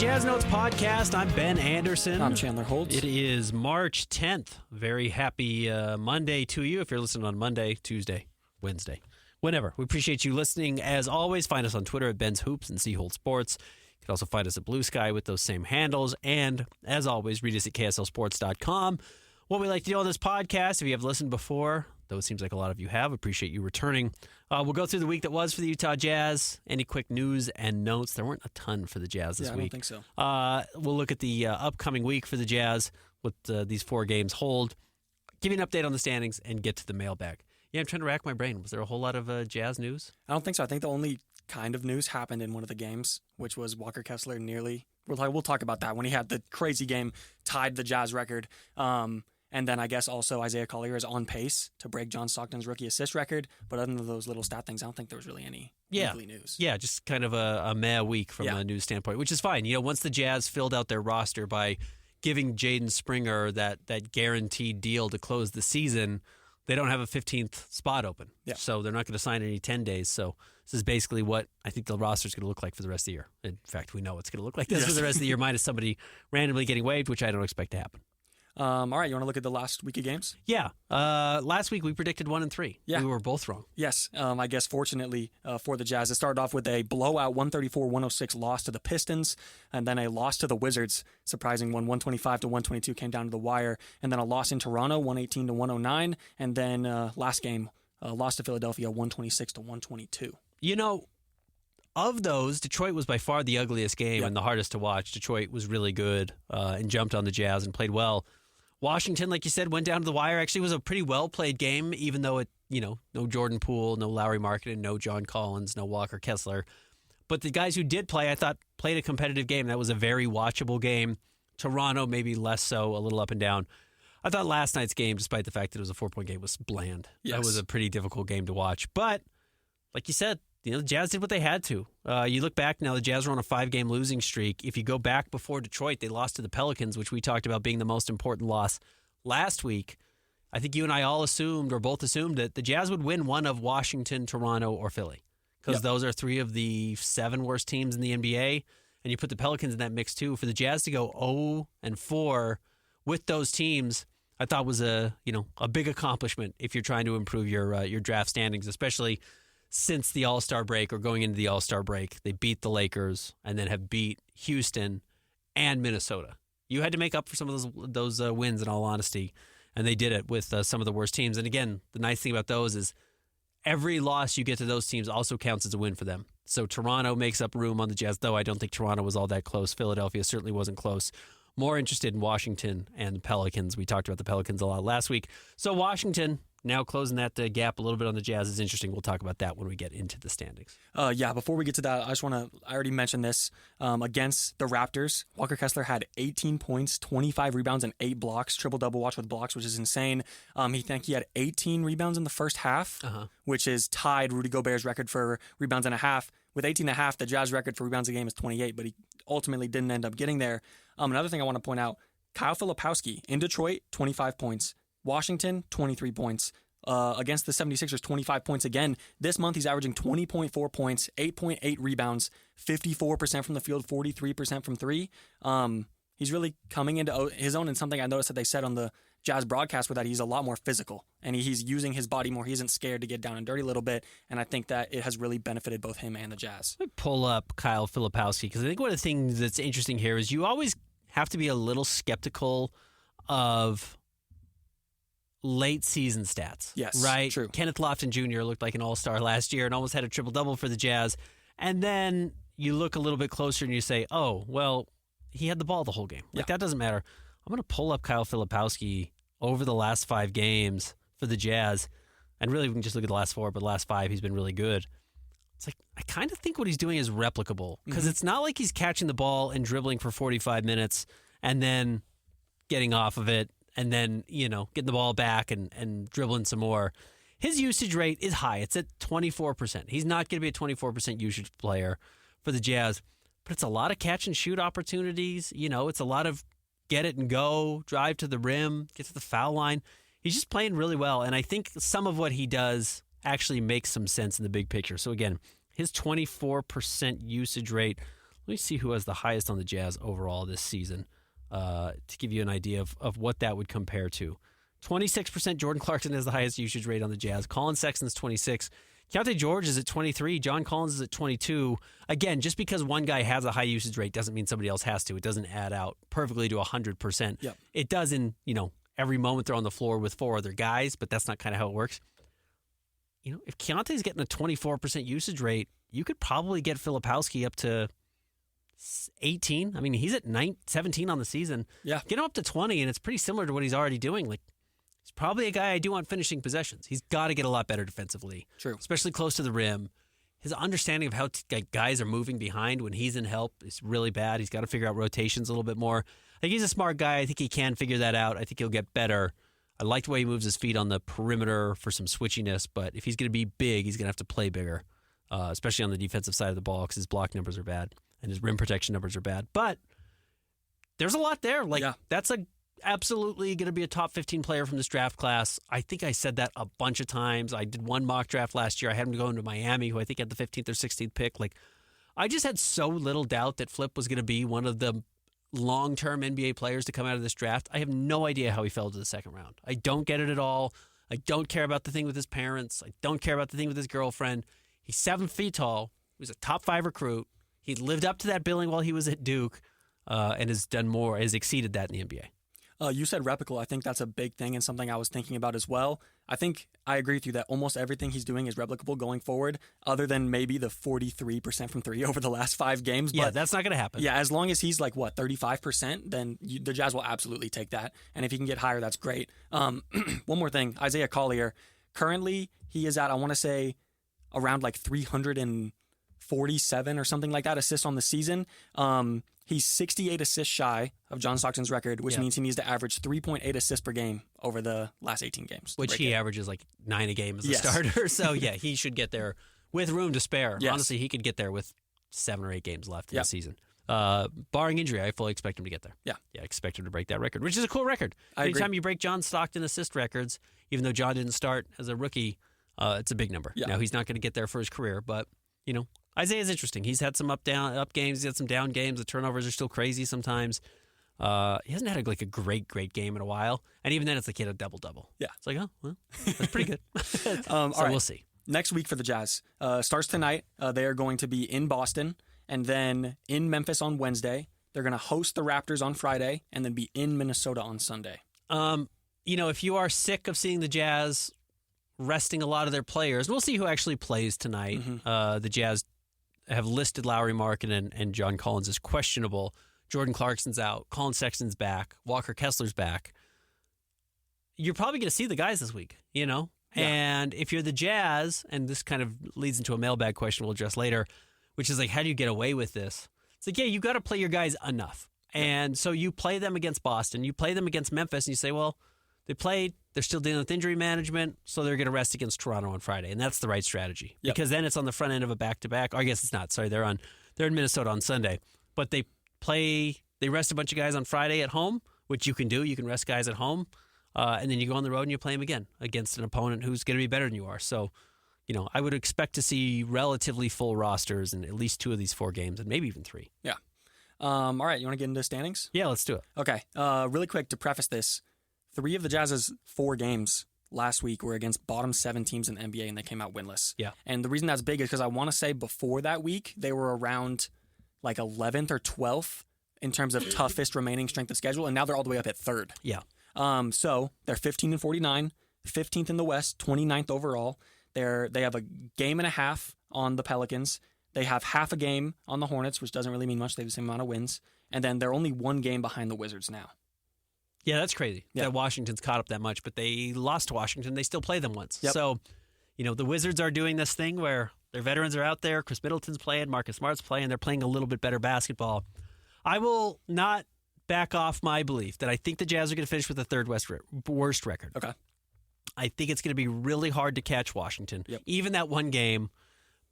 Jazz Notes podcast. I'm Ben Anderson. I'm Chandler Holt. It is March 10th. Very happy Monday to you if you're listening on Monday, Tuesday, Wednesday, whenever. We appreciate you listening. As always, find us on Twitter at Ben's Hoops and Holt Sports. You can also find us at Blue Sky with those same handles. And as always, read us at KSLSports.com. What we like to do on this podcast, if you have listened before, though it seems like a lot of you have, appreciate you returning. We'll go through the week that was for the Utah Jazz. Any quick news and notes? There weren't a ton for the Jazz this week. I don't think so. We'll look at the upcoming week for the Jazz, what these 4 games hold, give you an update on the standings, and get to the mailbag. Yeah, I'm trying to rack my brain. Was there a whole lot of Jazz news? I don't think so. I think the only kind of news happened in one of the games, which was Walker Kessler nearly. We'll talk about that when he had the crazy game, tied the Jazz record. And then I guess also Isaiah Collier is on pace to break John Stockton's rookie assist record. But other than those little stat things, I don't think there was really any weekly news. Yeah, just kind of a meh week from a news standpoint, which is fine. You know, once the Jazz filled out their roster by giving Jaden Springer that guaranteed deal to close the season, they don't have a 15th spot open. Yeah. So they're not going to sign any 10 days. So this is basically what I think the roster is going to look like for the rest of the year. In fact, we know it's going to look like this for the rest of the year, minus somebody randomly getting waived, which I don't expect to happen. All right, you want to look at the last week of games? Yeah. Last week we predicted 1 and 3. Yeah. We were both wrong. Yes. I guess fortunately for the Jazz, it started off with a blowout 134-106 loss to the Pistons, and then a loss to the Wizards, surprising one 125-122 came down to the wire, and then a loss in Toronto 118-109, and then last game loss to Philadelphia 126-122. You know, of those, Detroit was by far the ugliest game and the hardest to watch. Detroit was really good and jumped on the Jazz and played well. Washington, like you said, went down to the wire. Actually, it was a pretty well-played game, even though it, no Jordan Poole, no Lowry Markkanen, no John Collins, no Walker Kessler. But the guys who did play, I thought, played a competitive game. That was a very watchable game. Toronto, maybe less so, a little up and down. I thought last night's game, despite the fact that it was a 4-point game, was bland. Yes. That was a pretty difficult game to watch. But, like you said, the Jazz did what they had to. You look back now, the Jazz were on a 5-game losing streak. If you go back before Detroit, they lost to the Pelicans, which we talked about being the most important loss last week. I think you and I all assumed, or both assumed, that the Jazz would win one of Washington, Toronto, or Philly. Because those are 3 of the 7 worst teams in the NBA. And you put the Pelicans in that mix too. For the Jazz to go 0-4 with those teams, I thought was a big accomplishment if you're trying to improve your draft standings, especially since the All-Star break or going into the All-Star break. They beat the Lakers and then have beat Houston and Minnesota. You had to make up for some of those wins, in all honesty, and they did it with some of the worst teams. And again, the nice thing about those is every loss you get to those teams also counts as a win for them. So Toronto makes up room on the Jazz, though I don't think Toronto was all that close. Philadelphia certainly wasn't close. More interested in Washington and the Pelicans. We talked about the Pelicans a lot last week. So Washington now closing that gap a little bit on the Jazz is interesting. We'll talk about that when we get into the standings. Before we get to that, I already mentioned this. Against the Raptors, Walker Kessler had 18 points, 25 rebounds, and 8 blocks, triple-double watch with blocks, which is insane. He had 18 rebounds in the first half, which is tied Rudy Gobert's record for rebounds and a half. With 18 and a half, the Jazz record for rebounds a game is 28, but he ultimately didn't end up getting there. Another thing I want to point out, Kyle Filipowski in Detroit, 25 points. Washington, 23 points. Against the 76ers, 25 points again. This month, he's averaging 20.4 points, 8.8 rebounds, 54% from the field, 43% from 3. He's really coming into his own, and something I noticed that they said on the Jazz broadcast was that he's a lot more physical, and he's using his body more. He isn't scared to get down and dirty a little bit, and I think that it has really benefited both him and the Jazz. Let me pull up Kyle Filipowski, because I think one of the things that's interesting here is you always have to be a little skeptical of late season stats. Yes, right? True. Kenneth Lofton Jr. looked like an all-star last year and almost had a triple-double for the Jazz. And then you look a little bit closer and you say, oh, well, he had the ball the whole game. That doesn't matter. I'm going to pull up Kyle Filipowski over the last 5 games for the Jazz. And really, we can just look at the last 4, but the last 5, he's been really good. It's like, I kind of think what he's doing is replicable, because it's not like he's catching the ball and dribbling for 45 minutes and then getting off of it and then, getting the ball back and dribbling some more. His usage rate is high. It's at 24%. He's not going to be a 24% usage player for the Jazz, but it's a lot of catch and shoot opportunities. It's a lot of get it and go, drive to the rim, get to the foul line. He's just playing really well, and I think some of what he does actually makes some sense in the big picture. So again, his 24% usage rate Let me see who has the highest on the Jazz overall this season to give you an idea of what that would compare to. 26% Jordan Clarkson has the highest usage rate on the Jazz. Colin Sexton's 26. Keontae George is at 23. John Collins is at 22. Again, just because one guy has a high usage rate doesn't mean somebody else has to. It doesn't add out perfectly to 100%. Yep. It does in, every moment they're on the floor with four other guys, but that's not kind of how it works. If Keontae's getting a 24% usage rate, you could probably get Filipowski up to 18. I mean, he's at 17 on the season. Yeah. Get him up to 20, and it's pretty similar to what he's already doing. Like, he's probably a guy I do want finishing possessions. He's got to get a lot better defensively. True. Especially close to the rim. His understanding of how guys are moving behind when he's in help is really bad. He's got to figure out rotations a little bit more. I think he's a smart guy. I think he can figure that out. I think he'll get better. I like the way he moves his feet on the perimeter for some switchiness, but if he's going to be big, he's going to have to play bigger, especially on the defensive side of the ball because his block numbers are bad and his rim protection numbers are bad. But there's a lot there. That's absolutely going to be a top 15 player from this draft class. I think I said that a bunch of times. I did one mock draft last year. I had him going to Miami, who I think had the 15th or 16th pick. I just had so little doubt that Flip was going to be one of the long-term NBA players to come out of this draft. I have no idea how he fell to the second round. I don't get it at all. I don't care about the thing with his parents. I don't care about the thing with his girlfriend. He's 7 feet tall. He was a top 5 recruit. He lived up to that billing while he was at Duke and has exceeded that in the NBA. You said replicable. I think that's a big thing and something I was thinking about as well. I think I agree with you that almost everything he's doing is replicable going forward, other than maybe the 43% from three over the last 5 games. Yeah, that's not going to happen. Yeah, as long as he's 35%, then the Jazz will absolutely take that. And if he can get higher, that's great. One more thing, Isaiah Collier. Currently, he is at, I want to say, around 347 or something like that assists on the season. He's 68 assists shy of John Stockton's record, which means he needs to average 3.8 assists per game over the last 18 games. Which he averages 9 a game as a starter. So, he should get there with room to spare. Yes. Honestly, he could get there with 7 or 8 games left in the season. Barring injury, I fully expect him to get there. Yeah, I expect him to break that record, which is a cool record. I Anytime agree. you break John Stockton assist records, even though John didn't start as a rookie, it's a big number. Yeah. Now, he's not going to get there for his career, but, Isaiah's interesting. He's had some up games. He's had some down games. The turnovers are still crazy sometimes. He hasn't had a great game in a while. And even then, it's he had a double-double. Yeah. It's that's pretty good. All right. We'll see. Next week for the Jazz. Starts tonight. They are going to be in Boston and then in Memphis on Wednesday. They're going to host the Raptors on Friday and then be in Minnesota on Sunday. If you are sick of seeing the Jazz resting a lot of their players, we'll see who actually plays tonight. Mm-hmm. The Jazz have listed Lowry Markkanen and John Collins as questionable. Jordan Clarkson's out. Colin Sexton's back. Walker Kessler's back. You're probably going to see the guys this week, Yeah. And if you're the Jazz, and this kind of leads into a mailbag question we'll address later, which is how do you get away with this? It's you got to play your guys enough. And so you play them against Boston. You play them against Memphis, and you say, well, they played. They're still dealing with injury management, so they're going to rest against Toronto on Friday, and that's the right strategy because then it's on the front end of a back-to-back. Or I guess it's not. Sorry, they're in Minnesota on Sunday, but they rest a bunch of guys on Friday at home, which you can do. You can rest guys at home, and then you go on the road and you play them again against an opponent who's going to be better than you are. So, I would expect to see relatively full rosters in at least 2 of these 4 games, and maybe even 3. Yeah. All right, you want to get into standings? Yeah, let's do it. Okay. Really quick to preface this. 3 of the Jazz's 4 games last week were against bottom 7 teams in the NBA, and they came out winless. Yeah. And the reason that's big is because I want to say before that week, they were around 11th or 12th in terms of toughest remaining strength of schedule, and now they're all the way up at 3rd. Yeah. So they're 15-49, 15th in the West, 29th overall. They have a game and a half on the Pelicans. They have half a game on the Hornets, which doesn't really mean much. They have the same amount of wins. And then they're only 1 game behind the Wizards now. Yeah, that's crazy that Washington's caught up that much, but they lost to Washington. They still play them once. Yep. So, the Wizards are doing this thing where their veterans are out there. Chris Middleton's playing, Marcus Smart's playing. They're playing a little bit better basketball. I will not back off my belief that I think the Jazz are going to finish with the 3rd worst record. Okay. I think it's going to be really hard to catch Washington, even that 1 game.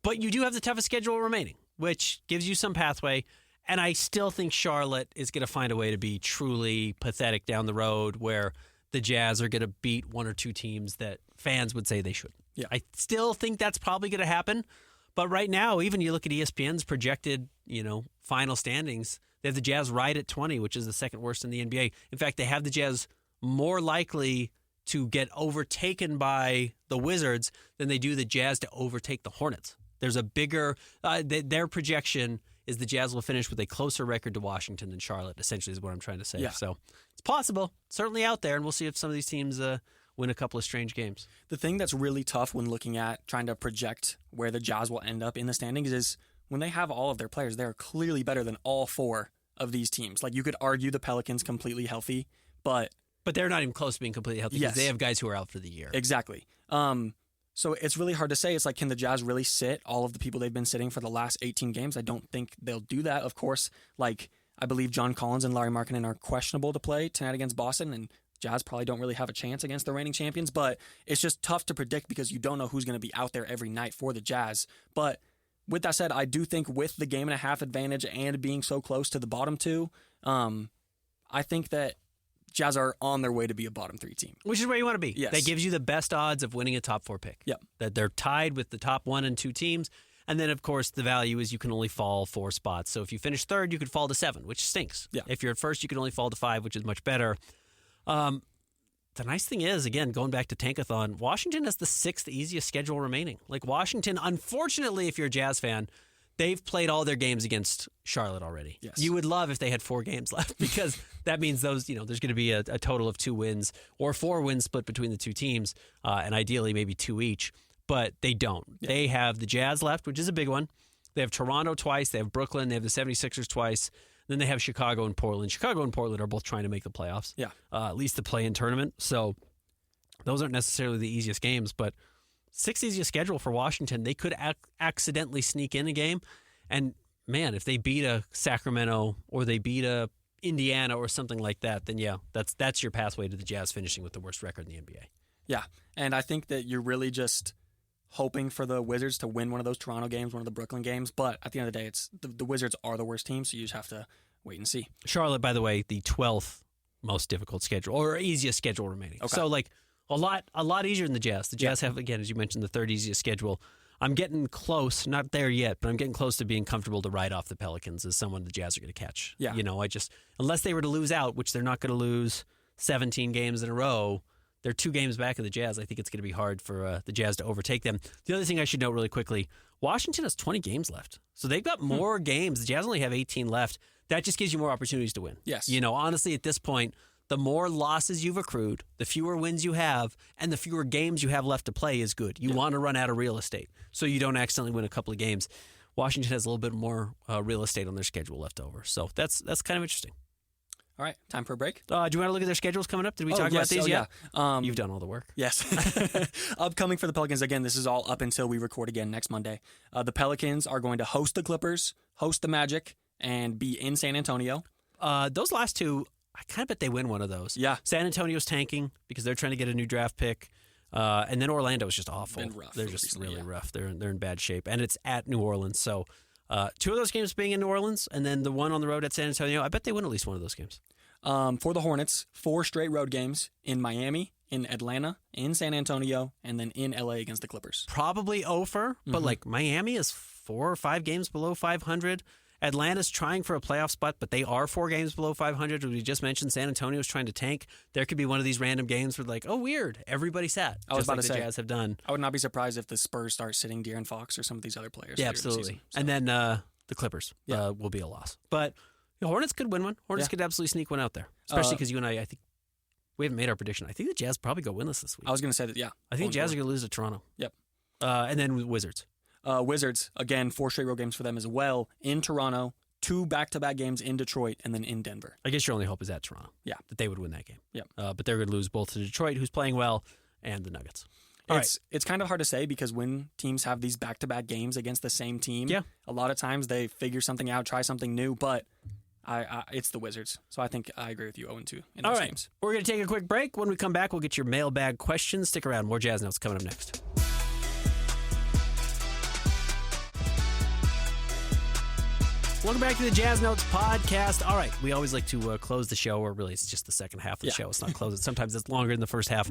But you do have the toughest schedule remaining, which gives you some pathway. And I still think Charlotte is going to find a way to be truly pathetic down the road where the Jazz are going to beat 1 or 2 teams that fans would say they shouldn't. Yeah. I still think that's probably going to happen, But right now, even you look at ESPN's projected, final standings, they have the Jazz right at 20, which is the second worst in the NBA. In fact, they have the Jazz more likely to get overtaken by the Wizards than they do the Jazz to overtake the Hornets. There's a bigger, their projection is the Jazz will finish with a closer record to Washington than Charlotte, essentially is what I'm trying to say. Yeah. So it's possible, certainly out there, and we'll see if some of these teams win a couple of strange games. The thing that's really tough when looking at trying to project where the Jazz will end up in the standings is when they have all of their players, they're clearly better than all four of these teams. Like, you could argue the Pelicans completely healthy, but they're not even close to being completely healthy because yes, they have guys who are out for the year. Exactly. So it's really hard to say. It's like, can the Jazz really sit all of the people they've been sitting for the last 18 games? I don't think they'll do that. Of course, like, I believe John Collins and Larry Markkinen are questionable to play tonight against Boston, and Jazz probably don't really have a chance against the reigning champions, but it's just tough to predict because you don't know who's going to be out there every night for the Jazz. But with that said, I do think with the game and a half advantage and being so close to the bottom two, I think that Jazz are on their way to be a bottom three team. Which is where you want to be. Yes. That gives you the best odds of winning a top four pick. Yep. That they're tied with the top 1 and 2 teams. And then, of course, the value is you can only fall 4 spots. So if you finish third, you could fall to 7, which stinks. Yeah. If you're at first, you can only fall to 5, which is much better. The nice thing is, again, going back to Tankathon, Washington has the 6th easiest schedule remaining. Like, Washington, unfortunately, if you're a Jazz fan, they've played all their games against Charlotte already. Yes. You would love if they had 4 games left because that means those, there's going to be a total of 2 wins or 4 wins split between the 2 teams, and ideally maybe 2 each. But they don't. Yeah. They have the Jazz left, which is a big one. They have Toronto twice. They have Brooklyn. They have the 76ers twice. Then they have Chicago and Portland. Chicago and Portland are both trying to make the playoffs. Yeah. At least the play-in tournament. So those aren't necessarily the easiest games, but 6th easiest schedule for Washington. They could accidentally sneak in a game. And, man, if they beat a Sacramento or they beat a Indiana or something like that, then, yeah, that's your pathway to the Jazz finishing with the worst record in the NBA. Yeah, and I think that you're really just hoping for the Wizards to win one of those Toronto games, one of the Brooklyn games. But at the end of the day, it's the Wizards are the worst team, so you just have to wait and see. Charlotte, by the way, the 12th most difficult schedule or easiest schedule remaining. Okay. So, like, a lot easier than the Jazz. The Jazz have, again, as you mentioned, the 3rd easiest schedule. I'm getting close, not there yet, but I'm getting close to being comfortable to write off the Pelicans as someone the Jazz are going to catch. Yeah. Unless they were to lose out, which they're not going to lose 17 games in a row, they're 2 games back of the Jazz. I think it's going to be hard for the Jazz to overtake them. The other thing I should note really quickly, Washington has 20 games left. So they've got more games. The Jazz only have 18 left. That just gives you more opportunities to win. Yes. Honestly, at this point, the more losses you've accrued, the fewer wins you have, and the fewer games you have left to play is good. You want to run out of real estate so you don't accidentally win a couple of games. Washington has a little bit more real estate on their schedule left over. So that's kind of interesting. All right, time for a break. Do you want to look at their schedules coming up? Did we talk about these yet? Yeah. You've done all the work. Yes. Upcoming for the Pelicans, again, this is all up until we record again next Monday. The Pelicans are going to host the Clippers, host the Magic, and be in San Antonio. Those last 2, I kind of bet they win one of those. Yeah. San Antonio's tanking because they're trying to get a new draft pick. And then Orlando's just awful. Been rough They're just recently, really rough. They're in bad shape. And it's at New Orleans. So 2 of those games being in New Orleans and then the one on the road at San Antonio, I bet they win at least one of those games. For the Hornets, 4 straight road games in Miami, in Atlanta, in San Antonio, and then in LA against the Clippers. Probably over, but like Miami is 4 or 5 games below 500. Atlanta's trying for a playoff spot, but they are 4 games below 500. As we just mentioned, San Antonio's trying to tank. There could be one of these random games where like, oh, weird, everybody sat. I was about to say, the Jazz have done. I would not be surprised if the Spurs start sitting De'Aaron Fox or some of these other players. Yeah, absolutely. The season, so. And then the Clippers will be a loss. But the Hornets could win one. Hornets could absolutely sneak one out there, especially because you and I think we haven't made our prediction. I think the Jazz probably go winless this week. I was going to say that, yeah. I think the Jazz are going to lose to Toronto. Yep. And then Wizards. Wizards, again, 4 straight road games for them as well. In Toronto, 2 back-to-back games in Detroit, and then in Denver. I guess your only hope is at Toronto. Yeah. That they would win that game. Yep. But they're going to lose both to Detroit, who's playing well, and the Nuggets. It's kind of hard to say because when teams have these back-to-back games against the same team, a lot of times they figure something out, try something new, but it's the Wizards. So I think I agree with you, 0-2 in those games. We're going to take a quick break. When we come back, we'll get your mailbag questions. Stick around. More Jazz Notes coming up next. Welcome back to the Jazz Notes podcast. All right, we always like to close the show, or really it's just the second half of the show. It's not closing. Sometimes it's longer than the first half.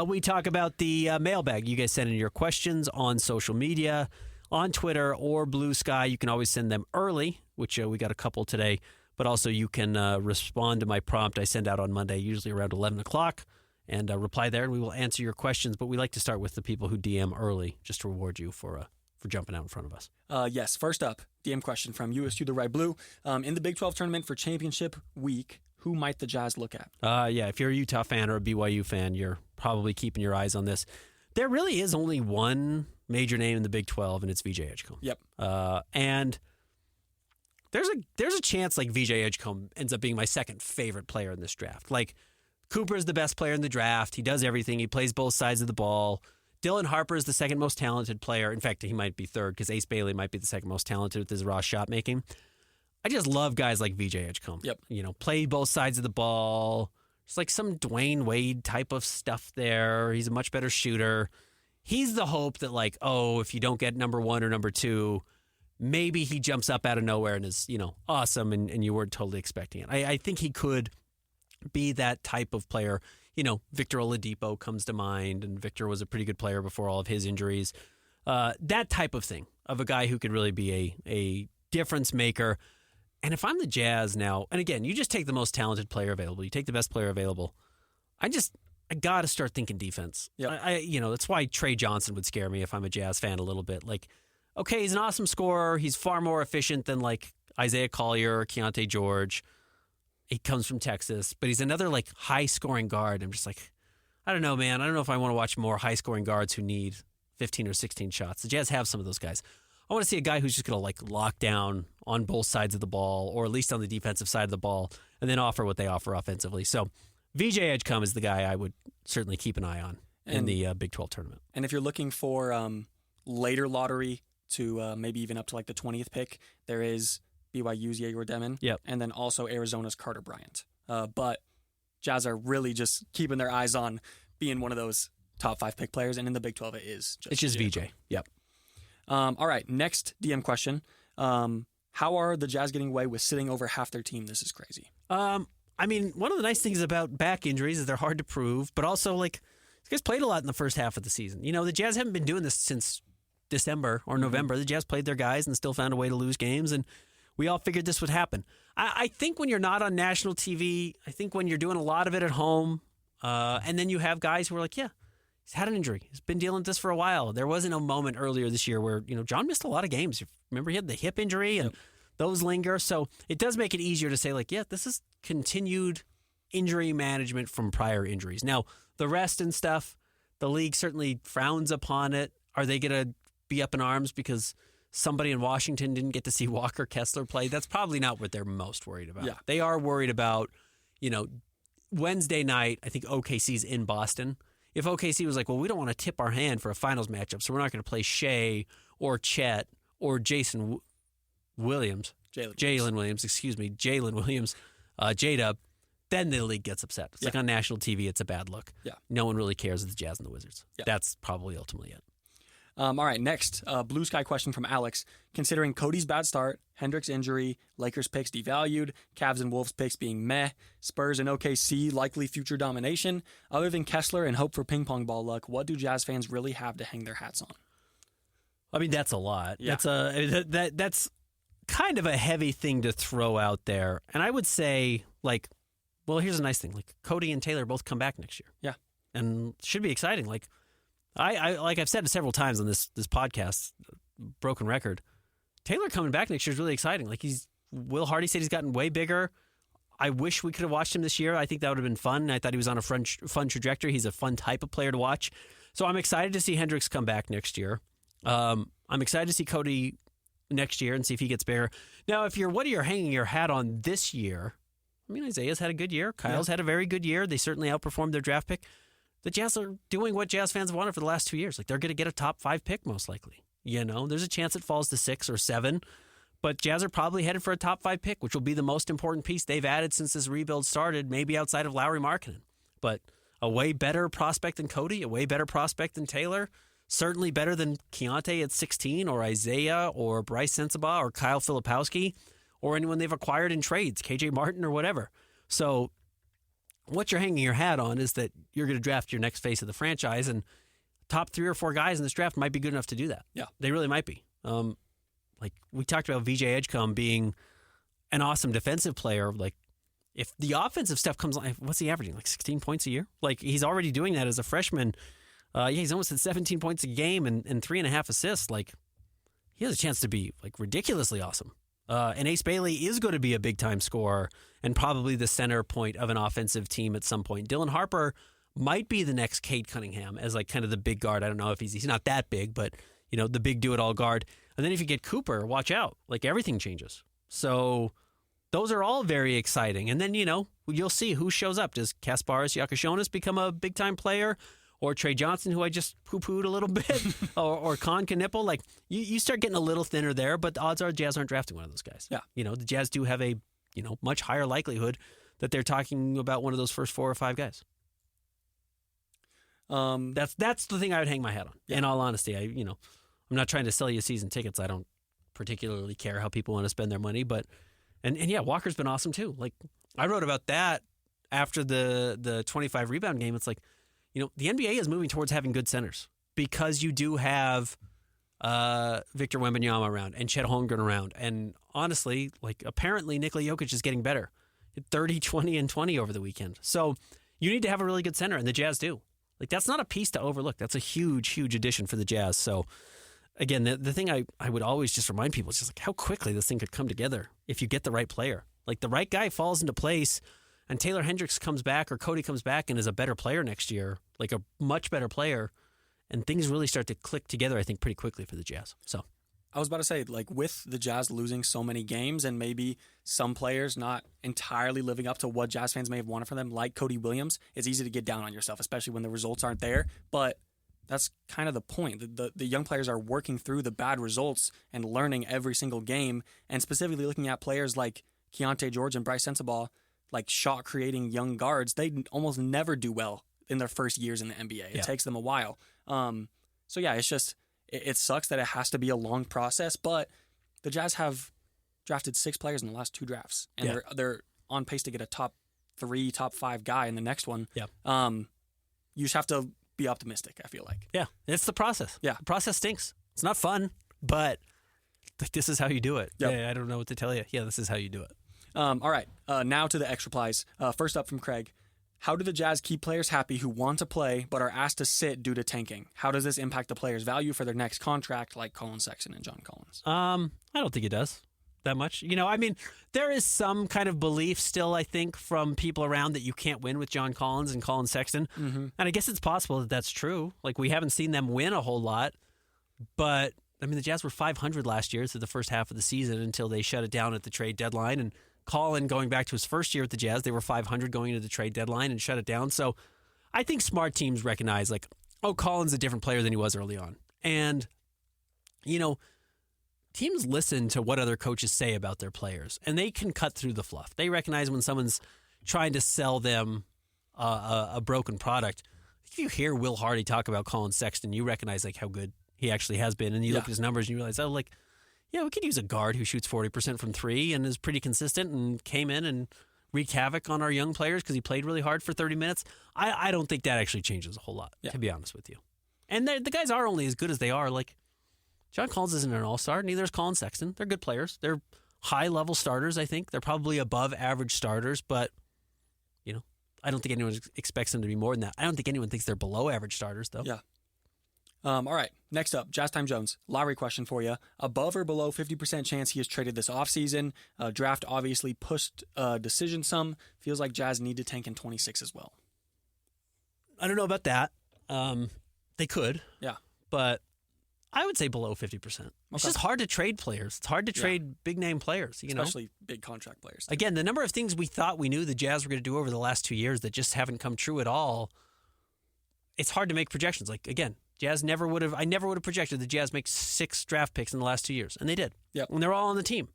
We talk about the mailbag. You guys send in your questions on social media. on Twitter or Blue Sky. You can always send them early, which we got a couple today. But also you can respond to my prompt I send out on Monday, usually around 11 o'clock, and reply there, and we will answer your questions. But we like to start with the people who DM early, just to reward you for jumping out in front of us. Yes, first up, DM question from USU The Right Blue. In the Big 12 tournament for championship week, who might the Jazz look at? Yeah, if you're a Utah fan or a BYU fan, you're probably keeping your eyes on this. There really is only one major name in the Big 12, and it's VJ Edgecombe. Yep. And there's a chance like VJ Edgecombe ends up being my second favorite player in this draft. Like, Cooper's the best player in the draft. He does everything. He plays both sides of the ball. Dylan Harper is the second most talented player. In fact, he might be third because Ace Bailey might be the second most talented with his raw shot making. I just love guys like VJ Edgecombe. Yep. Play both sides of the ball. It's like some Dwayne Wade type of stuff there. He's a much better shooter. He's the hope that, like, if you don't get number one or number two, maybe he jumps up out of nowhere and is, awesome and you weren't totally expecting it. I think he could be that type of player. Victor Oladipo comes to mind, and Victor was a pretty good player before all of his injuries. That type of thing, of a guy who could really be a difference maker. And if I'm the Jazz now, and again, you just take the most talented player available, you take the best player available, I got to start thinking defense. Yep. That's why Trey Johnson would scare me if I'm a Jazz fan a little bit. Like, okay, he's an awesome scorer. He's far more efficient than like Isaiah Collier or Keontae George. He comes from Texas, but he's another like high-scoring guard. I'm just like, I don't know, man. I don't know if I want to watch more high-scoring guards who need 15 or 16 shots. The Jazz have some of those guys. I want to see a guy who's just going to like lock down on both sides of the ball, or at least on the defensive side of the ball, and then offer what they offer offensively. So VJ Edgecombe is the guy I would certainly keep an eye on in the Big 12 tournament. And if you're looking for later lottery to maybe even up to like the 20th pick, there is BYU's Yair Demon, yep, and then also Arizona's Carter Bryant. But Jazz are really just keeping their eyes on being one of those top 5 pick players, and in the Big 12 it's just VJ. Yep. All right, next DM question. How are the Jazz getting away with sitting over half their team? This is crazy. I mean, one of the nice things about back injuries is they're hard to prove, but also like these guys played a lot in the first half of the season. The Jazz haven't been doing this since December or November. The Jazz played their guys and still found a way to lose games, and we all figured this would happen. I think when you're not on national TV, I think when you're doing a lot of it at home, and then you have guys who are like, yeah, he's had an injury. He's been dealing with this for a while. There wasn't a moment earlier this year where, John missed a lot of games. Remember, he had the hip injury, and those linger. So it does make it easier to say, like, yeah, this is continued injury management from prior injuries. Now, the rest and stuff, the league certainly frowns upon it. Are they going to be up in arms because somebody in Washington didn't get to see Walker Kessler play? That's probably not what they're most worried about. Yeah. They are worried about, Wednesday night, I think OKC's in Boston. If OKC was like, well, we don't want to tip our hand for a finals matchup, so we're not going to play Shea or Chet or Jalen Williams, J-Dub, then the league gets upset. It's like on national TV, it's a bad look. Yeah. No one really cares. It's the Jazz and the Wizards. Yeah. That's probably ultimately it. All right, next, Blue Sky question from Alex. Considering Cody's bad start, Hendricks' injury, Lakers picks devalued, Cavs and Wolves picks being meh, Spurs and OKC likely future domination, other than Kessler and hope for ping pong ball luck, what do Jazz fans really have to hang their hats on? I mean, that's a lot. Yeah. That's kind of a heavy thing to throw out there. And I would say, like, well, here's a nice thing. Like, Cody and Taylor both come back next year. Yeah. And should be exciting. Like, like I've said it several times on this podcast, broken record, Taylor coming back next year is really exciting. Like, Will Hardy said he's gotten way bigger. I wish we could have watched him this year. I think that would have been fun. I thought he was on a fun trajectory. He's a fun type of player to watch. So I'm excited to see Hendricks come back next year. I'm excited to see Cody next year and see if he gets bigger. Now, what are you hanging your hat on this year? I mean, Isaiah's had a good year. Kyle's had a very good year. They certainly outperformed their draft pick. The Jazz are doing what Jazz fans have wanted for the last 2 years. Like, they're going to get a top 5 pick most likely. There's a chance it falls to 6 or 7, but Jazz are probably headed for a top 5 pick, which will be the most important piece they've added since this rebuild started, maybe outside of Lauri Markkanen. But a way better prospect than Cody, a way better prospect than Taylor, certainly better than Keontae at 16 or Isaiah or Bryce Sensabaugh or Kyle Filipowski or anyone they've acquired in trades, KJ Martin or whatever. So what you're hanging your hat on is that you're going to draft your next face of the franchise, and top 3 or 4 guys in this draft might be good enough to do that. Yeah. They really might be. Like we talked about VJ Edgecombe being an awesome defensive player. Like if the offensive stuff comes on, what's he averaging? Like 16 points a year? Like he's already doing that as a freshman. He's almost at 17 points a game and 3.5 assists. Like he has a chance to be like ridiculously awesome. And Ace Bailey is going to be a big time scorer and probably the center point of an offensive team at some point. Dylan Harper might be the next Cade Cunningham as like kind of the big guard. I don't know if he's not that big, but the big do-it-all guard. And then if you get Cooper, watch out. Like everything changes. So those are all very exciting. And then, you'll see who shows up. Does Kasparis Yakashonis become a big-time player? Or Trey Johnson, who I just poo-pooed a little bit? or Con Knipple? Like, you start getting a little thinner there, but the odds are Jazz aren't drafting one of those guys. Yeah. The Jazz do have a, much higher likelihood that they're talking about one of those first 4 or 5 guys. That's the thing I would hang my hat on. Yeah. In all honesty, I'm not trying to sell you season tickets. I don't particularly care how people want to spend their money, but and yeah, Walker's been awesome too. Like I wrote about that after the 25 rebound game. It's like, the NBA is moving towards having good centers because you do have Victor Wembanyama around and Chet Holmgren around, and honestly, like apparently Nikola Jokic is getting better. 30, 20, and 20 over the weekend. So you need to have a really good center, and the Jazz do. Like, that's not a piece to overlook. That's a huge, huge addition for the Jazz. So, again, the thing I would always just remind people is just like how quickly this thing could come together if you get the right player. Like, the right guy falls into place, and Taylor Hendricks comes back or Cody comes back and is a better player next year, like a much better player, and things really start to click together, I think, pretty quickly for the Jazz. So, I was about to say, like, with the Jazz losing so many games and maybe some players not entirely living up to what Jazz fans may have wanted from them, like Cody Williams, it's easy to get down on yourself, especially when the results aren't there. But that's kind of the point. The young players are working through the bad results and learning every single game, and specifically looking at players like Keontae George and Bryce Sensabaugh, like shot-creating young guards. They almost never do well in their first years in the NBA. It takes them a while. So, yeah, it's just... It sucks that it has to be a long process, but the Jazz have drafted 6 players in the last 2 drafts, and they're on pace to get a top 3, top 5 guy in the next one. Yeah. You just have to be optimistic, I feel like. Yeah, it's the process. Yeah. The process stinks. It's not fun, but this is how you do it. Yep. Yeah, I don't know what to tell you. Yeah, this is how you do it. All right, now to the extra replies. First up from Craig. How do the Jazz keep players happy who want to play but are asked to sit due to tanking? How does this impact the player's value for their next contract, like Colin Sexton and John Collins? I don't think it does that much. There is some kind of belief still, I think, from people around that you can't win with John Collins and Colin Sexton. Mm-hmm. And I guess it's possible that that's true. Like, we haven't seen them win a whole lot. But, the Jazz were 500 last year through the first half of the season until they shut it down at the trade deadline. And Colin, going back to his first year at the Jazz, they were 500 going into the trade deadline and shut it down. So I think smart teams recognize, like, Colin's a different player than he was early on. And, teams listen to what other coaches say about their players, and they can cut through the fluff. They recognize when someone's trying to sell them a broken product. If you hear Will Hardy talk about Colin Sexton, you recognize, like, how good he actually has been. And you look at his numbers and you realize, we could use a guard who shoots 40% from 3 and is pretty consistent and came in and wreaked havoc on our young players because he played really hard for 30 minutes. I don't think that actually changes a whole lot, to be honest with you. And the guys are only as good as they are. Like, John Collins isn't an all-star, neither is Colin Sexton. They're good players. They're high-level starters, I think. They're probably above average starters, but, I don't think anyone expects them to be more than that. I don't think anyone thinks they're below average starters, though. Yeah. All right, next up, Jazz Time Jones. Lowry question for you. Above or below 50% chance he is traded this offseason? Draft obviously pushed decision some. Feels like Jazz need to tank in 26 as well. I don't know about that. They could. Yeah. But I would say below 50%. It's just hard to trade players. It's hard to trade big-name players, Especially big contract players. Too. Again, the number of things we thought we knew the Jazz were going to do over the last 2 years that just haven't come true at all, it's hard to make projections. Like, again, I never would have projected the Jazz make 6 draft picks in the last 2 years, and they did. Yep. When they're all on the team.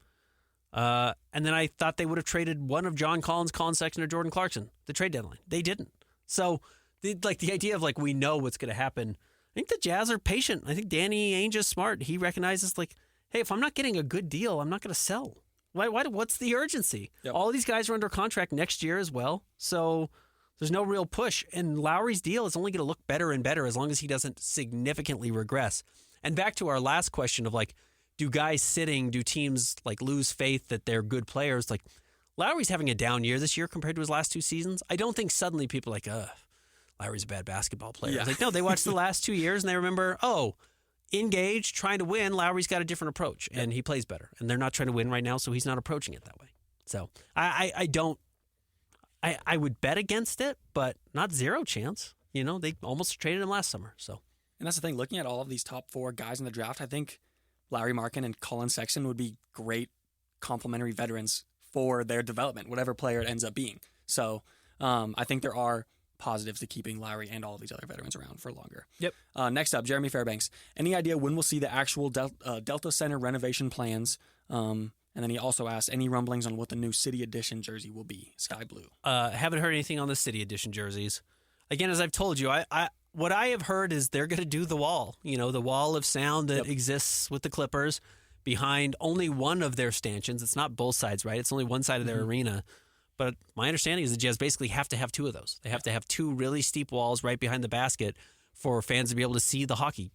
And then I thought they would have traded one of John Collins, Colin Sexton, or Jordan Clarkson, the trade deadline. They didn't. So, the idea of, like, we know what's going to happen, I think the Jazz are patient. I think Danny Ainge is smart. He recognizes, like, hey, if I'm not getting a good deal, I'm not going to sell. What's the urgency? Yep. All these guys are under contract next year as well, so there's no real push. And Lowry's deal is only going to look better and better as long as he doesn't significantly regress. And back to our last question of, like, do guys sitting, do teams like lose faith that they're good players? Like Lowry's having a down year this year compared to his last 2 seasons. I don't think suddenly people are like, Lowry's a bad basketball player. Yeah. It's like, no, they watched the last 2 years and they remember, engaged, trying to win, Lowry's got a different approach and he plays better. And they're not trying to win right now, so he's not approaching it that way. So I would bet against it, but not zero chance. You know, they almost traded him last summer. So, and that's the thing. Looking at all of these top 4 guys in the draft, I think Larry Markin and Colin Sexton would be great complementary veterans for their development, whatever player it ends up being. So I think there are positives to keeping Lowry and all of these other veterans around for longer. Yep. Next up, Jeremy Fairbanks. Any idea when we'll see the actual Delta Center renovation plans? And then he also asked, any rumblings on what the new City Edition jersey will be? Sky blue. Haven't heard anything on the City Edition jerseys. Again, as I've told you, what I have heard is they're going to do the wall. You know, the wall of sound that exists with the Clippers behind only one of their stanchions. It's not both sides, right? It's only one side of their arena. But my understanding is the Jazz basically have to have 2 of those. They have to have 2 really steep walls right behind the basket for fans to be able to see the hockey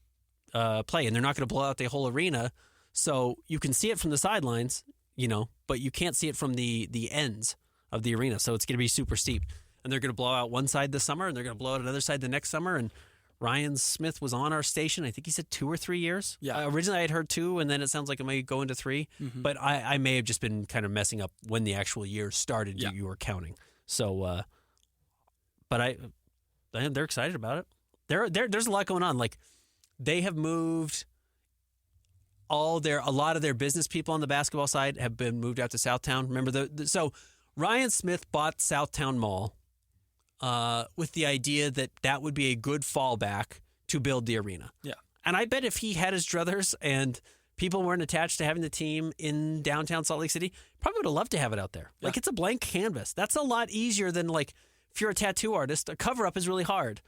play. And they're not going to blow out the whole arena. So you can see it from the sidelines, you know, but you can't see it from the ends of the arena. So it's going to be super steep. And they're going to blow out one side this summer, and they're going to blow out another side the next summer. And Ryan Smith was on our station. I think he said 2 or 3 years. Yeah. Originally, I had heard 2, and then it sounds like it may go into 3. But I may have just been kind of messing up when the actual year started. Yeah. You were counting. So, but they're excited about it. There's a lot going on. Like they have moved a lot of their business people on the basketball side have been moved out to Southtown. Remember so Ryan Smith bought Southtown Mall. With the idea that would be a good fallback to build the arena. Yeah. And I bet if he had his druthers and people weren't attached to having the team in downtown Salt Lake City, probably would have loved to have it out there. Yeah. Like it's a blank canvas. That's a lot easier than like if you're a tattoo artist, a cover-up is really hard.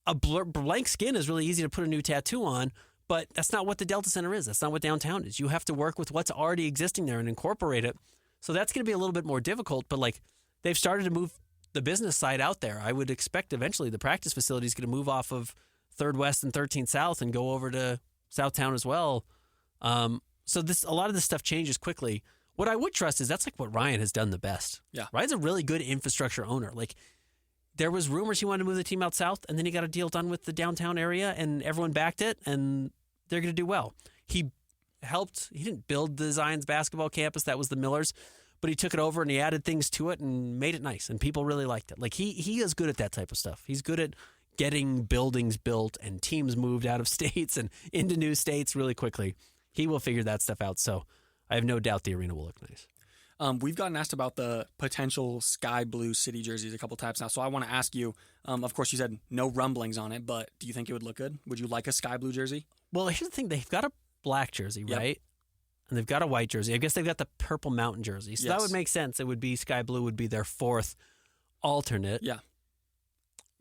A blank skin is really easy to put a new tattoo on, but that's not what the Delta Center is. That's not what downtown is. You have to work with what's already existing there and incorporate it. So that's going to be a little bit more difficult, but like they've started to move the business side out there. I would expect eventually the practice facility is going to move off of 3rd West and 13th South and go over to Southtown as well. So a lot of this stuff changes quickly. What I would trust is that's like what Ryan has done the best. Yeah. Ryan's a really good infrastructure owner. Like there was rumors he wanted to move the team out south, and then he got a deal done with the downtown area, and everyone backed it, and they're going to do well. He didn't build the Zions basketball campus. That was the Millers. But he took it over and he added things to it and made it nice, and people really liked it. Like he is good at that type of stuff. He's good at getting buildings built and teams moved out of states and into new states really quickly. He will figure that stuff out. So I have no doubt the arena will look nice. We've gotten asked about the potential sky blue City jerseys a couple times now. So I want to ask you, of course you said no rumblings on it, but do you think it would look good? Would you like a sky blue jersey? Well, here's the thing. They've got a black jersey, right? And they've got a white jersey. I guess they've got the purple mountain jersey. So that would make sense. It would be sky blue would be their 4th alternate. Yeah.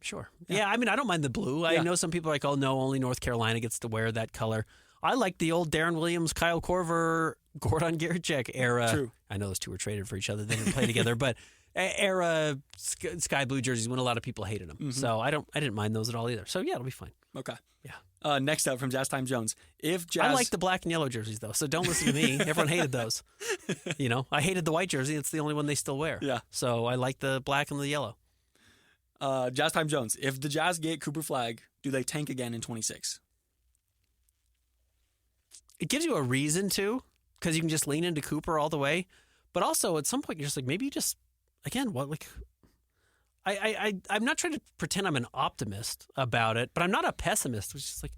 Sure. Yeah, I mean, I don't mind the blue. I know some people are like, oh, no, only North Carolina gets to wear that color. I like the old Darren Williams, Kyle Korver, Gordon Gierczek era. True. I know those two were traded for each other. They didn't play together, but era sky blue jerseys when a lot of people hated them. So I didn't mind those at all either. So yeah, it'll be fine. Okay. Yeah. Next up from Jazz Time Jones. If Jazz... I like the black and yellow jerseys though, so don't listen to me. Everyone hated those. You know, I hated the white jersey. It's the only one they still wear. Yeah. So I like the black and the yellow. Jazz Time Jones. If the Jazz get Cooper Flag, do they tank again in 26? It gives you a reason to, because you can just lean into Cooper all the way. But also at some point you're just like, maybe you just, again, what like... I'm not trying to pretend I'm an optimist about it, but I'm not a pessimist. It's just like,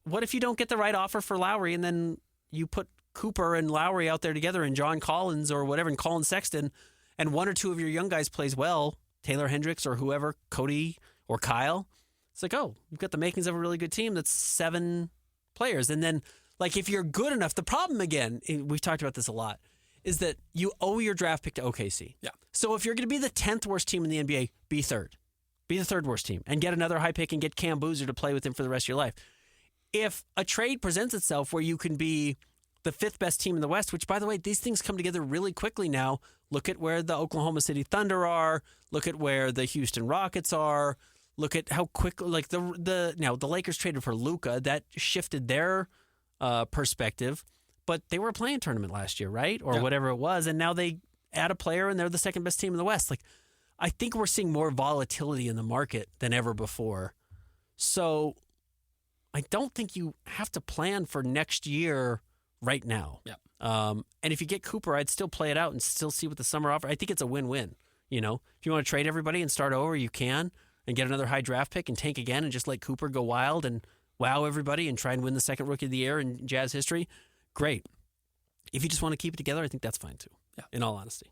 what if you don't get the right offer for Lowry and then you put Cooper and Lowry out there together and John Collins or whatever and Colin Sexton and 1 or 2 of your young guys plays well, Taylor Hendricks or whoever, Cody or Kyle. It's like, oh, you've got the makings of a really good team that's 7 players. And then like if you're good enough, the problem again, we've talked about this a lot, is that you owe your draft pick to OKC. Yeah. So if you're going to be the 10th worst team in the NBA, be 3rd. Be the 3rd worst team and get another high pick and get Cam Boozer to play with him for the rest of your life. If a trade presents itself where you can be the 5th best team in the West, which, by the way, these things come together really quickly now. Look at where the Oklahoma City Thunder are. Look at where the Houston Rockets are. Look at how quickly, like the Lakers traded for Luka. That shifted their perspective. but they were a playing tournament last year, right? Or whatever it was, and now they add a player and they're the second best team in the West. Like, I think we're seeing more volatility in the market than ever before. So I don't think you have to plan for next year right now. Yeah. And if you get Cooper, I'd still play it out and still see what the summer offer. I think it's a win-win. You know, if you want to trade everybody and start over, you can, and get another high draft pick and tank again and just let Cooper go wild and wow everybody and try and win the second Rookie of the Year in Jazz history. Great. If you just want to keep it together, I think that's fine too. Yeah. In all honesty.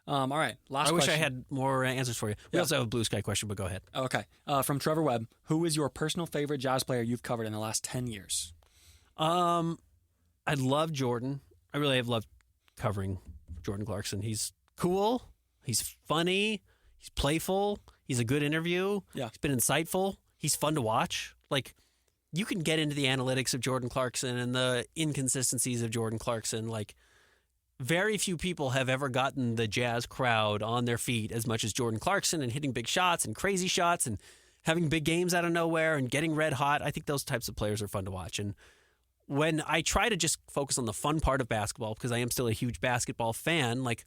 All right. Last question. I wish I had more answers for you. We also have a Blue Sky question, but go ahead. Okay. From Trevor Webb, who is your personal favorite Jazz player you've covered in the last 10 years? I love Jordan. I really have loved covering Jordan Clarkson. He's cool. He's funny. He's playful. He's a good interview. Yeah. He's been insightful. He's fun to watch. Like, you can get into the analytics of Jordan Clarkson and the inconsistencies of Jordan Clarkson. Like, very few people have ever gotten the Jazz crowd on their feet as much as Jordan Clarkson, and hitting big shots and crazy shots and having big games out of nowhere and getting red hot. I think those types of players are fun to watch. And when I try to just focus on the fun part of basketball, because I am still a huge basketball fan, like,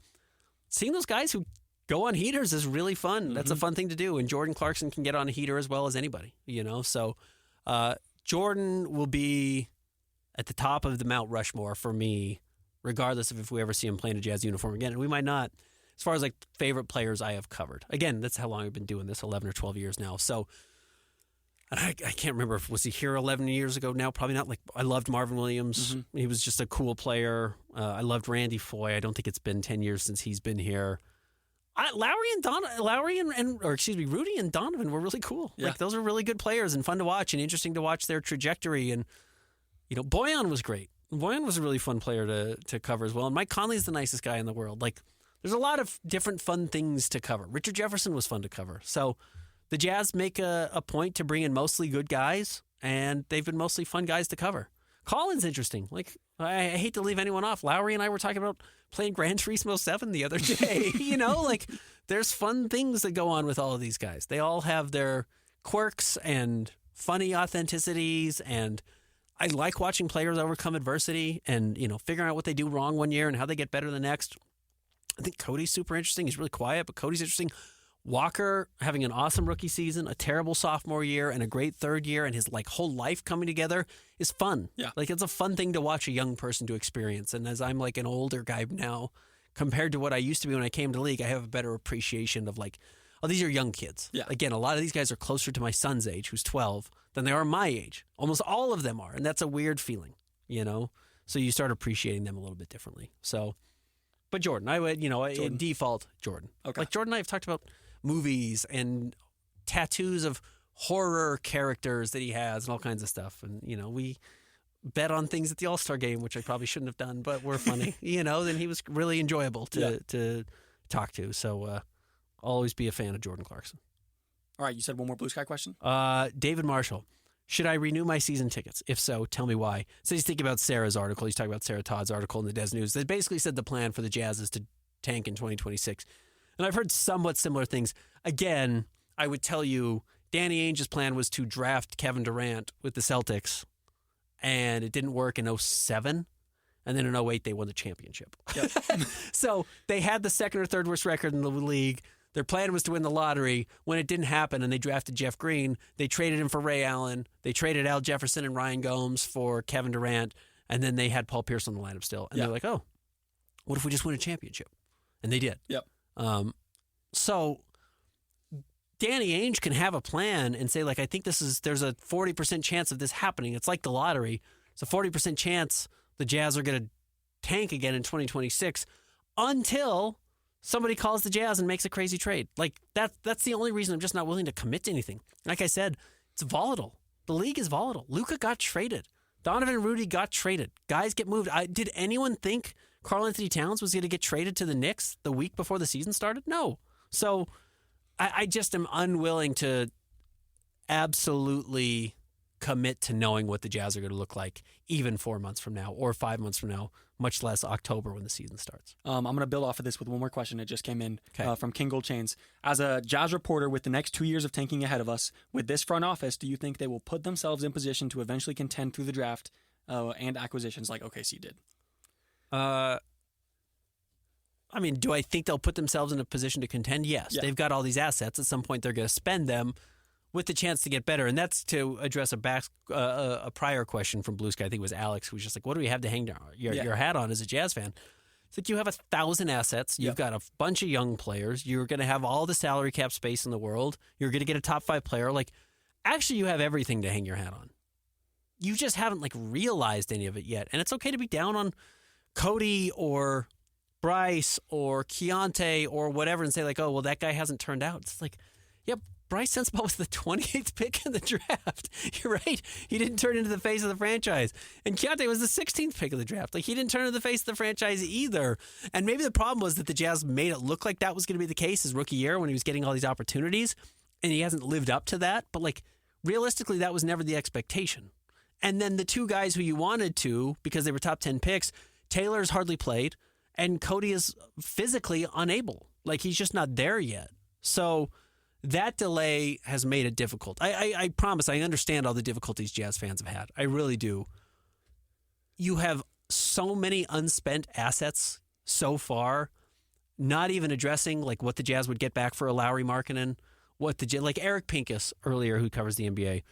seeing those guys who go on heaters is really fun. Mm-hmm. That's a fun thing to do. And Jordan Clarkson can get on a heater as well as anybody, you know? So Jordan will be at the top of the Mount Rushmore for me, regardless of if we ever see him playing a Jazz uniform again. And we might not, as far as like favorite players I have covered. Again, that's how long I've been doing this, 11 or 12 years now. So I can't remember if was he here 11 years ago now. Probably not. Like, I loved Marvin Williams. Mm-hmm. He was just a cool player. I loved Randy Foye. I don't think it's been 10 years since he's been here. Rudy and Donovan were really cool. Yeah. Like, those are really good players and fun to watch and interesting to watch their trajectory. And, you know, Boyan was great. Boyan was a really fun player to cover as well. And Mike Conley's the nicest guy in the world. Like, there's a lot of different fun things to cover. Richard Jefferson was fun to cover. So the Jazz make a point to bring in mostly good guys, and they've been mostly fun guys to cover. Colin's interesting. Like, I hate to leave anyone off. Lowry and I were talking about playing Gran Turismo 7 the other day. You know, like, there's fun things that go on with all of these guys. They all have their quirks and funny authenticities, and I like watching players overcome adversity and, you know, figuring out what they do wrong one year and how they get better the next. I think Cody's super interesting. He's really quiet, but Cody's interesting. Walker having an awesome rookie season, a terrible sophomore year, and a great third year, and his like whole life coming together is fun. Yeah. Like, it's a fun thing to watch a young person to experience. And as I'm like an older guy now, compared to what I used to be when I came to the league, I have a better appreciation of like, oh, these are young kids. Yeah. Again, a lot of these guys are closer to my son's age, who's 12, than they are my age. Almost all of them are. And that's a weird feeling, you know? So you start appreciating them a little bit differently. So, but Jordan, I would, you know, in default, Jordan. Okay. Like, Jordan and I have talked about movies and tattoos of horror characters that he has and all kinds of stuff. And, you know, we bet on things at the All-Star game, which I probably shouldn't have done, but were funny, you know, then he was really enjoyable to talk to. So I'll always be a fan of Jordan Clarkson. All right, you said one more Blue Sky question? David Marshall. Should I renew my season tickets? If so, tell me why. So he's thinking about Sarah's article. He's talking about Sarah Todd's article in the Des News. They basically said the plan for the Jazz is to tank in 2026. And I've heard somewhat similar things. Again, I would tell you, Danny Ainge's plan was to draft Kevin Durant with the Celtics, and it didn't work in 2007. And then in 2008, they won the championship. Yep. So they had the second or third worst record in the league. Their plan was to win the lottery. When it didn't happen and they drafted Jeff Green, they traded him for Ray Allen. They traded Al Jefferson and Ryan Gomes for Kevin Durant. And then they had Paul Pierce on the lineup still. And they're like, oh, what if we just win a championship? And they did. Yep. So Danny Ainge can have a plan and say, like, I think there's a 40% chance of this happening. It's like the lottery. It's a 40% chance the Jazz are going to tank again in 2026 until somebody calls the Jazz and makes a crazy trade. Like, that's the only reason I'm just not willing to commit to anything. Like I said, it's volatile. The league is volatile. Luka got traded. Donovan and Rudy got traded. Guys get moved. Did anyone think Karl-Anthony Towns was going to get traded to the Knicks the week before the season started? No. So I just am unwilling to absolutely commit to knowing what the Jazz are going to look like even 4 months from now or 5 months from now, much less October when the season starts. I'm going to build off of this with one more question that just came in from King Gold Chains. As a Jazz reporter with the next 2 years of tanking ahead of us, with this front office, do you think they will put themselves in position to eventually contend through the draft and acquisitions like OKC did. I mean, do I think they'll put themselves in a position to contend? Yes. Yeah. They've got all these assets. At some point, they're going to spend them with the chance to get better. And that's to address a prior question from Blue Sky. I think it was Alex, who was just like, what do we have to hang your hat on as a Jazz fan? It's like you have 1,000 assets. You've got a bunch of young players. You're going to have all the salary cap space in the world. You're going to get a top 5 player. Like, actually, you have everything to hang your hat on. You just haven't, like, realized any of it yet. And it's okay to be down on Cody or Bryce or Keontae or whatever and say, like, oh, well, that guy hasn't turned out. It's like, yeah, Bryce Sensabaugh was the 28th pick in the draft. You're right. He didn't turn into the face of the franchise. And Keontae was the 16th pick of the draft. Like, he didn't turn into the face of the franchise either. And maybe the problem was that the Jazz made it look like that was going to be the case his rookie year when he was getting all these opportunities, and he hasn't lived up to that. But, like, realistically, that was never the expectation. And then the 2 guys who you wanted to, because they were top 10 picks, Taylor's hardly played, and Cody is physically unable. Like, he's just not there yet. So that delay has made it difficult. I promise I understand all the difficulties Jazz fans have had. I really do. You have so many unspent assets so far, not even addressing like what the Jazz would get back for a Lowry Markkanen, like Eric Pincus earlier, who covers the NBA,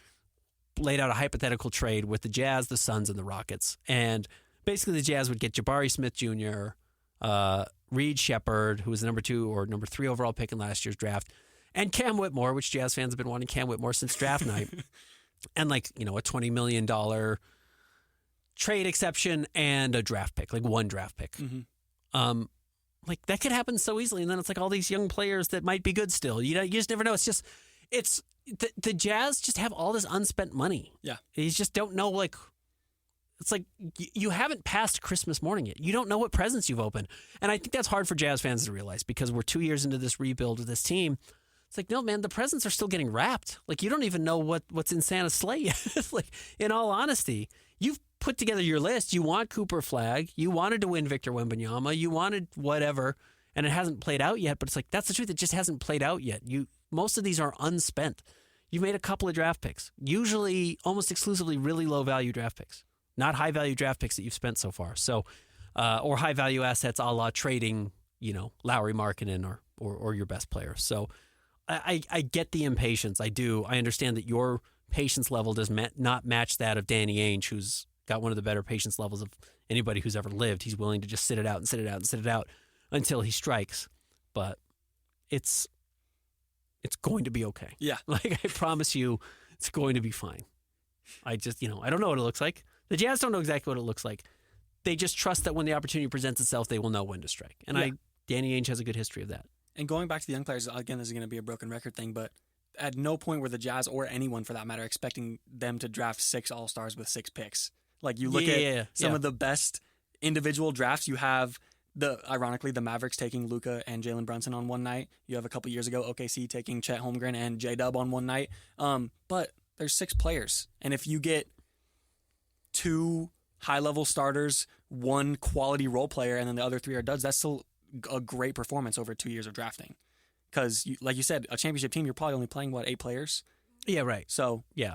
laid out a hypothetical trade with the Jazz, the Suns, and the Rockets. And basically the Jazz would get Jabari Smith Jr., Reed Shepherd, who was the number 2 or number 3 overall pick in last year's draft, and Cam Whitmore, which Jazz fans have been wanting Cam Whitmore since draft night, and like, you know, a $20 million trade exception and a draft pick, like 1 draft pick. Mm-hmm. Like that could happen so easily, and then it's like all these young players that might be good still. You just never know. It's the Jazz just have all this unspent money. Yeah, you just don't know. Like, it's like you haven't passed Christmas morning yet. You don't know what presents you've opened, and I think that's hard for Jazz fans to realize because we're 2 years into this rebuild of this team. It's like, no, man, the presents are still getting wrapped. Like, you don't even know what's in Santa's sleigh yet. Like, in all honesty, you've put together your list. You want Cooper Flagg. You wanted to win Victor Wembanyama. You wanted whatever, and it hasn't played out yet. But it's like, that's the truth. It just hasn't played out yet. Most of these are unspent. You've made a couple of draft picks, usually almost exclusively really low-value draft picks, not high-value draft picks that you've spent so far. So, or high-value assets a la trading, you know, Lowry Markkanen or your best player. So I get the impatience. I do. I understand that your patience level does not match that of Danny Ainge, who's got one of the better patience levels of anybody who's ever lived. He's willing to just sit it out and sit it out and sit it out until he strikes. But it's going to be okay. Yeah. Like, I promise you, it's going to be fine. I just, I don't know what it looks like. The Jazz don't know exactly what it looks like. They just trust that when the opportunity presents itself, they will know when to strike. And Danny Ainge has a good history of that. And going back to the young players, again, this is going to be a broken record thing, but at no point were the Jazz, or anyone for that matter, expecting them to draft 6 All-Stars with 6 picks. Like, you look at some of the best individual drafts. You have, ironically, the Mavericks taking Luka and Jalen Brunson on one night. You have a couple years ago, OKC taking Chet Holmgren and J-Dub on one night. But there's 6 players. And if you get 2 high-level starters, 1 quality role player, and then the other 3 are duds, that's still a great performance over 2 years of drafting. Because, like you said, a championship team, you're probably only playing, 8 players? Yeah, right. So, yeah,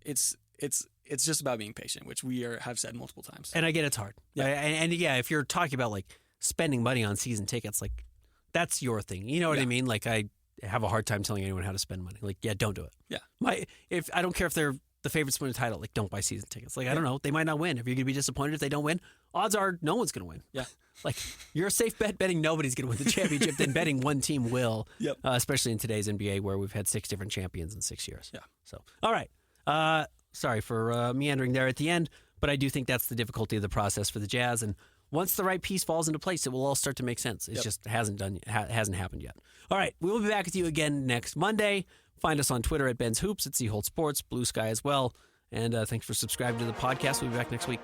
it's just about being patient, which we have said multiple times. And I get it's hard. Yeah. And if you're talking about, like, spending money on season tickets, like, that's your thing. You know what I mean? Like, I have a hard time telling anyone how to spend money. Like, yeah, don't do it. Yeah. If I don't care if they're the favorites to win the title, like, don't buy season tickets. Like, I don't know. They might not win. If you're going to be disappointed if they don't win, odds are no one's going to win. Yeah. Like, you're a safe bet betting nobody's going to win the championship than betting one team will. Yep. Especially in today's NBA where we've had 6 different champions in 6 years. Yeah. So, all right. Sorry for meandering there at the end, but I do think that's the difficulty of the process for the Jazz. And once the right piece falls into place, it will all start to make sense. It just hasn't happened yet. All right. We will be back with you again next Monday. Find us on Twitter at Ben's Hoops, at C Holt Sports, Blue Sky as well. And thanks for subscribing to the podcast. We'll be back next week.